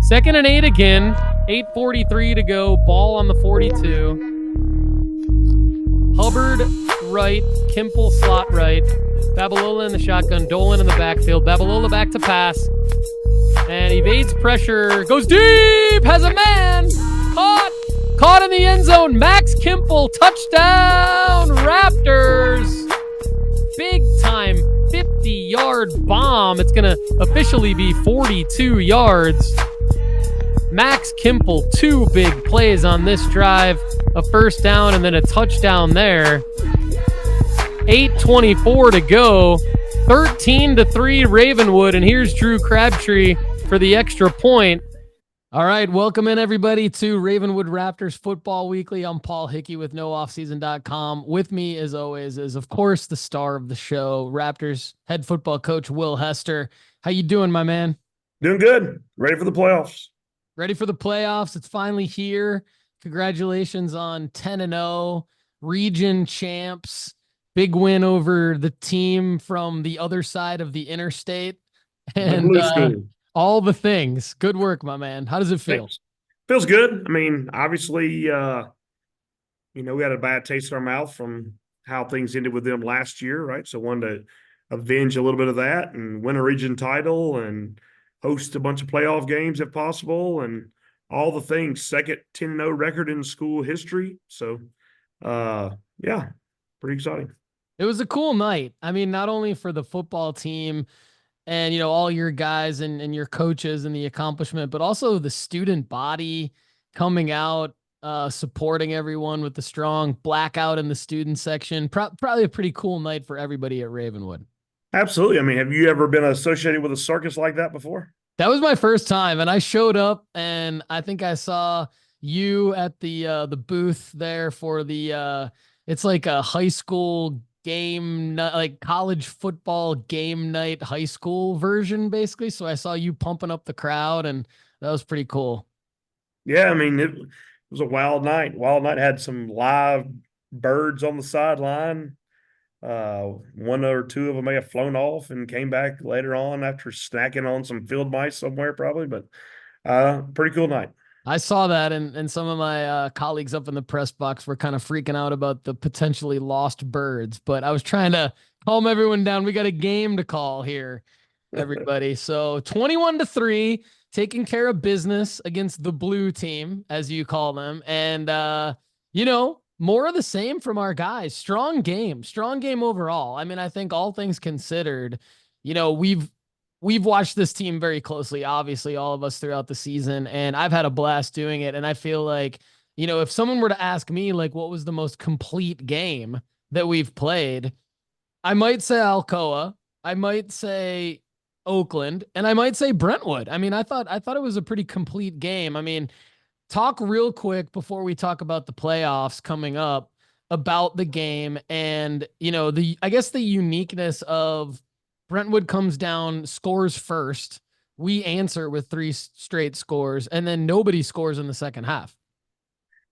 2nd and 8 again. 8:43 to go. Ball on the 42. Hubbard right. Kimple slot right. Babalola in the shotgun. Dolan in the backfield. Babalola back to pass. And evades pressure. Goes deep. Has a man. Caught in the end zone. Max Kimple. Touchdown. Raptors. Big time 50-yard bomb. It's going to officially be 42 yards. Max Kimple, 2 big plays on this drive. A first down and then a touchdown there. 8:24 to go. 13-3 Ravenwood. And here's Drew Crabtree for the extra point. All right, welcome in everybody to Ravenwood Raptors Football Weekly. I'm Paul Hickey with NoOffSeason.com. With me, as always, is of course the star of the show, Raptors head football coach Will Hester. How you doing, my man? Doing good. Ready for the playoffs. Ready for the playoffs. It's finally here. Congratulations on 10-0, region champs, big win over the team from the other side of the interstate, and all the things. Good work, my man. How does it feel? Thanks. Feels good. I mean, obviously, we had a bad taste in our mouth from how things ended with them last year, right? So wanted to avenge a little bit of that and win a region title and host a bunch of playoff games if possible and all the things. Second 10-0 record in school history. So, yeah, pretty exciting. It was a cool night. I mean, not only for the football team and, all your guys and your coaches and the accomplishment, but also the student body coming out, supporting everyone with the strong blackout in the student section. Probably a pretty cool night for everybody at Ravenwood. Absolutely. I mean, have you ever been associated with a circus like that before? That was my first time, and I showed up, and I think I saw you at the booth there for the it's like a high school game, like college football game night high school version, basically. So I saw you pumping up the crowd, and that was pretty cool. Yeah, I mean, it was a wild night. Wild night had some live birds on the sideline. One or two of them may have flown off and came back later on after snacking on some field mice somewhere, probably. But pretty cool night. I saw that, and some of my colleagues up in the press box were kind of freaking out about the potentially lost birds, but I was trying to calm everyone down. We got a game to call here, everybody. So 21-3, taking care of business against the blue team, as you call them. And, more of the same from our guys. Strong game overall. I mean, I think all things considered, we've watched this team very closely, obviously, all of us throughout the season, and I've had a blast doing it. And I feel like, if someone were to ask me, like, what was the most complete game that we've played, I might say Alcoa, I might say Oakland, and I might say Brentwood. I mean, I thought it was a pretty complete game. I mean, talk real quick before we talk about the playoffs coming up about the game and, I guess the uniqueness of Brentwood comes down, scores first. We answer with 3 straight scores, and then nobody scores in the second half.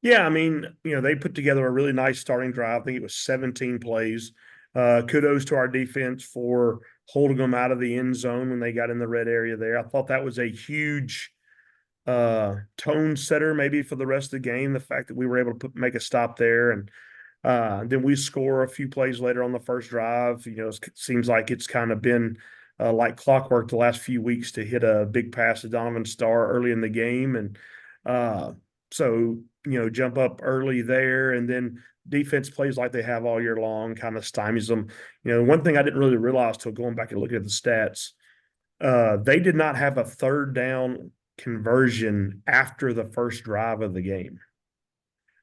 Yeah, I mean, they put together a really nice starting drive. I think it was 17 plays. Kudos to our defense for holding them out of the end zone when they got in the red area there. I thought that was a huge tone setter maybe for the rest of the game, the fact that we were able to make a stop there. And then we score a few plays later on the first drive. It seems like it's kind of been like clockwork the last few weeks to hit a big pass to Donovan Starr early in the game. And so jump up early there, and then defense plays like they have all year long, kind of stymies them. One thing I didn't really realize till going back and looking at the stats, they did not have a third down conversion after the first drive of the game.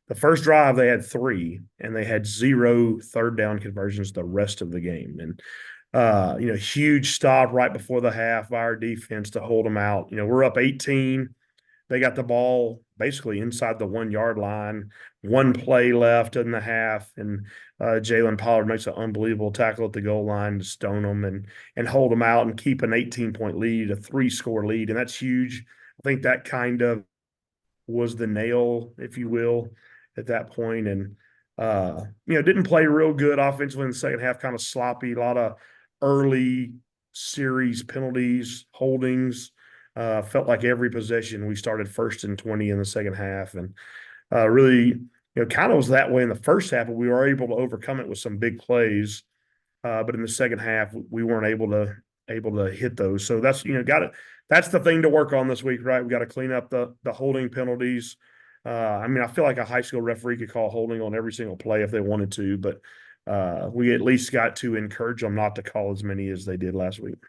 The first drive they had 3, and they had 0 third down conversions the rest of the game. And huge stop right before the half by our defense to hold them out. We're up 18. They got the ball basically inside the 1-yard line. 1 play left in the half, and Jalen Pollard makes an unbelievable tackle at the goal line to stone them and hold them out and keep an 18-point lead, a 3-score lead, and that's huge. I think that kind of was the nail, if you will, at that point. And didn't play real good offensively in the second half, kind of sloppy, a lot of early series penalties, holdings. Felt like every possession we started 1st and 20 in the second half, and really, kind of was that way in the first half, but we were able to overcome it with some big plays. But in the second half, we weren't able to hit those. So that's got it. That's the thing to work on this week, right? We got to clean up the holding penalties. I mean, I feel like a high school referee could call holding on every single play if they wanted to, but we at least got to encourage them not to call as many as they did last week.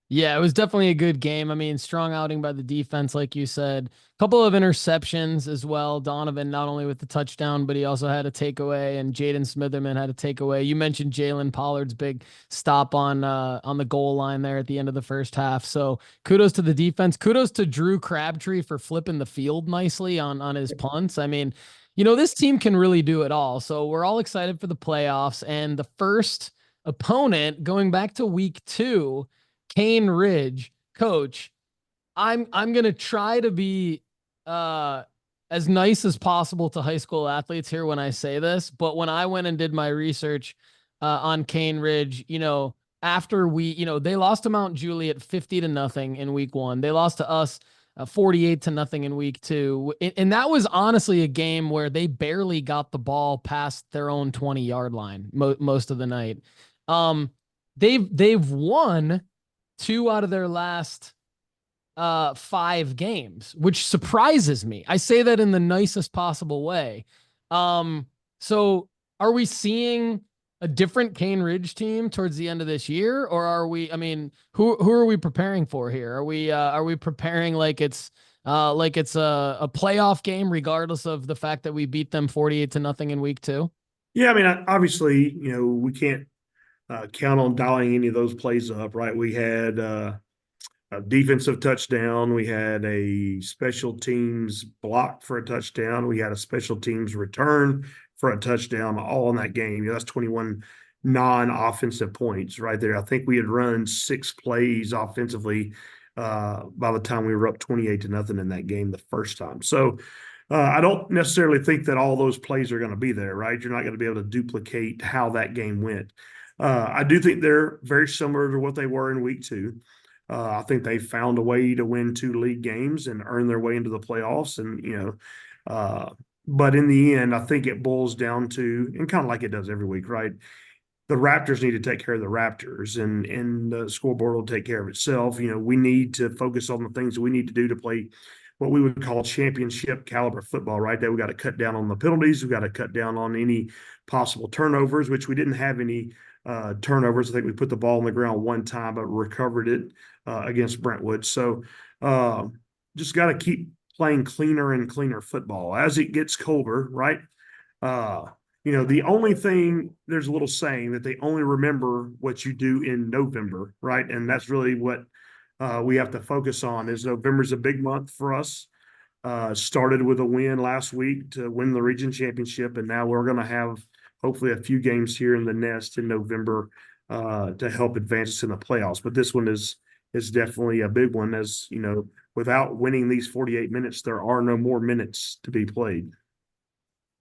Yeah, it was definitely a good game. I mean, strong outing by the defense, like you said. A couple of interceptions as well. Donovan, not only with the touchdown, but he also had a takeaway, and Jaden Smitherman had a takeaway. You mentioned Jalen Pollard's big stop on the goal line there at the end of the first half. So kudos to the defense. Kudos to Drew Crabtree for flipping the field nicely on his punts. I mean, this team can really do it all. So we're all excited for the playoffs, and the first opponent going back to week 2. Cane Ridge, coach, I'm gonna try to be as nice as possible to high school athletes here when I say this, but when I went and did my research on Cane Ridge, after they lost to Mount Juliet 50-0 in week 1. They lost to us 48-0 in week 2. And that was honestly a game where they barely got the ball past their own 20-yard line most of the night. They've won 2 out of their last 5 games, which surprises me. I say that in the nicest possible way. So are we seeing a different Cane Ridge team towards the end of this year, or are we? I mean, who are we preparing for here? Are we preparing like it's a playoff game, regardless of the fact that we beat them 48-0 in week 2? Yeah, I mean, obviously, we can't count on dialing any of those plays up, right? We had a defensive touchdown. We had a special teams block for a touchdown. We had a special teams return for a touchdown, all in that game. That's 21 non-offensive points right there. I think we had run 6 plays offensively by the time we were up 28-0 in that game the first time. So I don't necessarily think that all those plays are going to be there, right? You're not going to be able to duplicate how that game went. I do think they're very similar to what they were in week 2. I think they found a way to win 2 league games and earn their way into the playoffs. And, but in the end, I think it boils down to, and kind of like it does every week, right? The Raptors need to take care of the Raptors, and the scoreboard will take care of itself. We need to focus on the things that we need to do to play what we would call championship caliber football, right? That we got to cut down on the penalties. We got to cut down on any possible turnovers, which we didn't have any turnovers. I think we put the ball on the ground 1 time, but recovered it against Brentwood. So just got to keep playing cleaner and cleaner football as it gets colder, right? The only thing, there's a little saying that they only remember what you do in November, right? And that's really what we have to focus on. Is November's a big month for us. Started with a win last week to win the region championship, and now we're going to have hopefully a few games here in the nest in November to help advance us in the playoffs. But this one is definitely a big one, as without winning these 48 minutes, there are no more minutes to be played.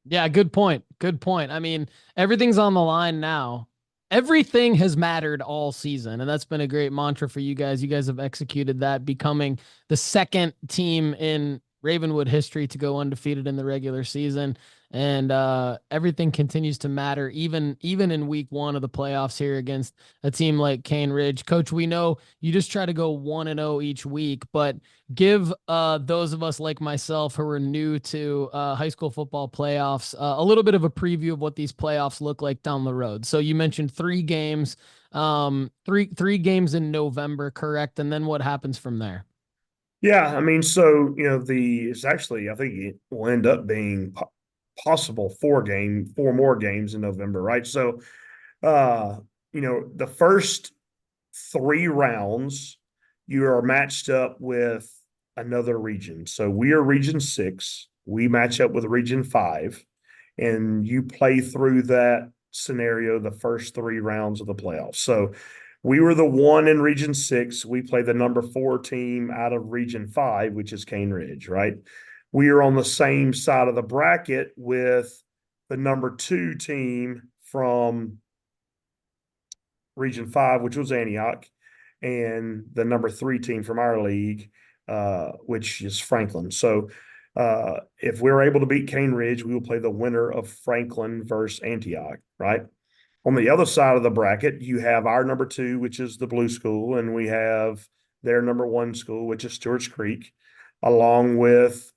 Yeah, good point. Good point. I mean, everything's on the line now. Everything has mattered all season, and that's been a great mantra for you guys. You guys have executed that, becoming the second team in Ravenwood history to go undefeated in the regular season. And everything continues to matter, even in week 1 of the playoffs here against a team like Cane Ridge. Coach, we know you just try to go 1-0 each week, but give those of us like myself who are new to high school football playoffs a little bit of a preview of what these playoffs look like down the road. So you mentioned 3 games, three games in November, correct? And then what happens from there? Yeah, I mean, so it's actually, I think it will end up being possible 4 more games in November, right? So the first 3 rounds, you are matched up with another region. So we are region 6. We match up with region 5, and you play through that scenario the first 3 rounds of the playoffs. So we were the 1 in region 6. We play the number 4 team out of region 5, which is Cane Ridge, right? We are on the same side of the bracket with the number 2 team from region 5, which was Antioch. and the number 3 team from our league, which is Franklin. So if we're able to beat Cane Ridge, we will play the winner of Franklin versus Antioch, right? On the other side of the bracket, you have our number 2, which is the Blue School, and we have their number 1 school, which is Stewart's Creek, along with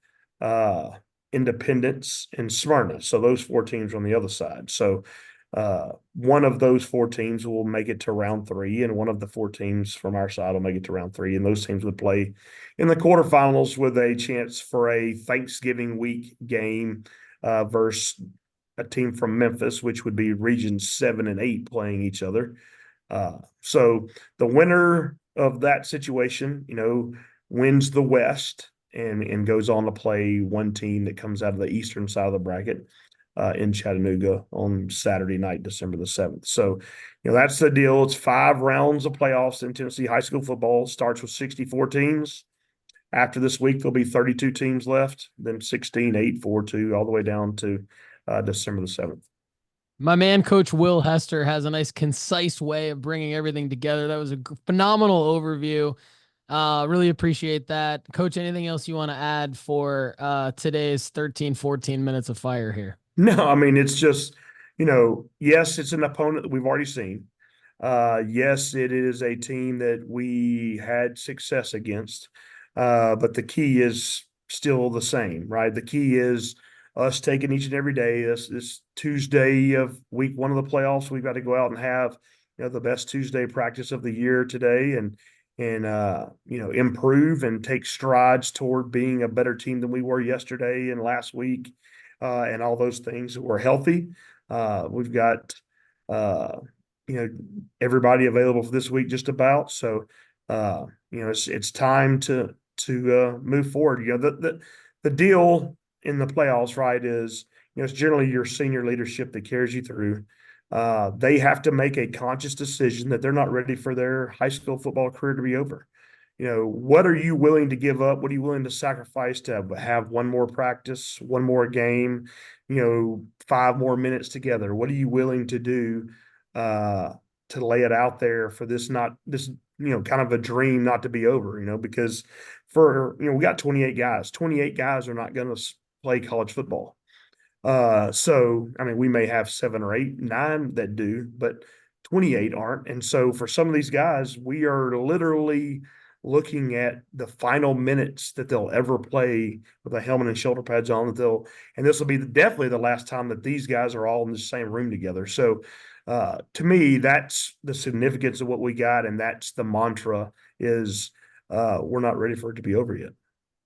Independence and Smyrna. So those 4 teams on the other side. So one of those 4 teams will make it to round 3, and one of the 4 teams from our side will make it to round 3. And those teams would play in the quarterfinals with a chance for a Thanksgiving week game versus a team from Memphis, which would be regions 7 and 8 playing each other. So the winner of that situation, wins the West and goes on to play one team that comes out of the eastern side of the bracket in Chattanooga on Saturday night, December the 7th. So, that's the deal. It's 5 rounds of playoffs in Tennessee high school football. It starts with 64 teams. After this week, there'll be 32 teams left, then 16, 8, 4, 2, all the way down to December the 7th. My man, Coach Will Hester, has a nice, concise way of bringing everything together. That was a phenomenal overview. Really appreciate that. Coach, anything else you want to add for today's 13, 14 minutes of fire here? No, I mean, it's just, yes, it's an opponent that we've already seen. Yes, it is a team that we had success against. But the key is still the same, right? The key is us taking each and every day. This Tuesday of week 1 of the playoffs, we've got to go out and have, the best Tuesday practice of the year today and improve and take strides toward being a better team than we were yesterday and last week, and all those things. We're healthy. We've got, everybody available for this week just about. So, it's time to move forward. The deal in the playoffs, right, is, it's generally your senior leadership that carries you through. They have to make a conscious decision that they're not ready for their high school football career to be over. What are you willing to give up? What are you willing to sacrifice to have one more practice, one more game, 5 more minutes together? What are you willing to do to lay it out there for this kind of a dream not to be over, because we got 28 guys. 28 guys are not going to play college football. So, I mean, we may have 7 or 8, 9 that do, but 28 aren't. And so for some of these guys, we are literally looking at the final minutes that they'll ever play with a helmet and shoulder pads on, and this will be definitely the last time that these guys are all in the same room together. So, to me, that's the significance of what we got. And that's the mantra is, we're not ready for it to be over yet.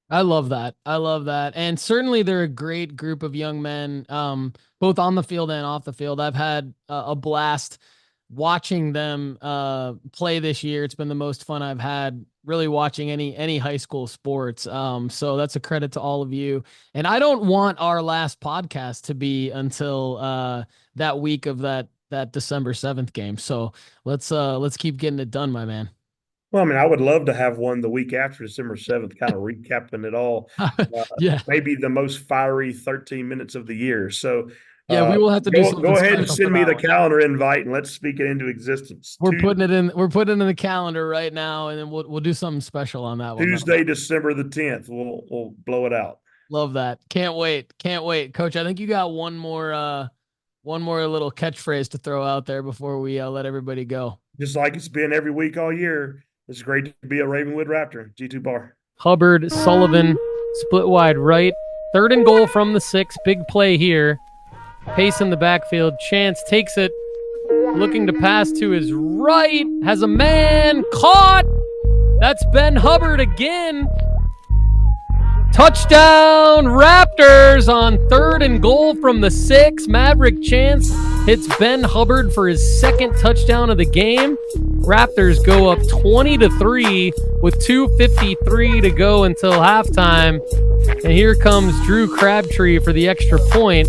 I love that. And certainly they're a great group of young men, both on the field and off the field. I've had a blast watching them play this year. It's been the most fun I've had really watching any high school sports. So that's a credit to all of you. And I don't want our last podcast to be until that week of that December 7th game. So let's keep getting it done, my man. Well, I mean, I would love to have one the week after December 7th, kind of recapping it all. Yeah. Maybe the most fiery 13 minutes of the year. So, yeah, we will have to do something. Go ahead and send me the calendar invite and let's speak it into existence. We're putting it in the calendar right now, and then we'll do something special on that one. Tuesday, December the 10th. We'll blow it out. Love that. Can't wait. Coach, I think you got one more little catchphrase to throw out there before we let everybody go. Just like it's been every week all year. It's great to be a Ravenwood Raptor. G2 bar. Hubbard, Sullivan, split wide right. 3rd and goal from the 6. Big play here. Pace in the backfield. Chance takes it. Looking to pass to his right. Has a man caught. That's Ben Hubbard again. Touchdown Raptors on 3rd and goal from the 6. Maverick Chance hits Ben Hubbard for his 2nd touchdown of the game. Raptors go up 20-3 with 2:53 to go until halftime. And here comes Drew Crabtree for the extra point.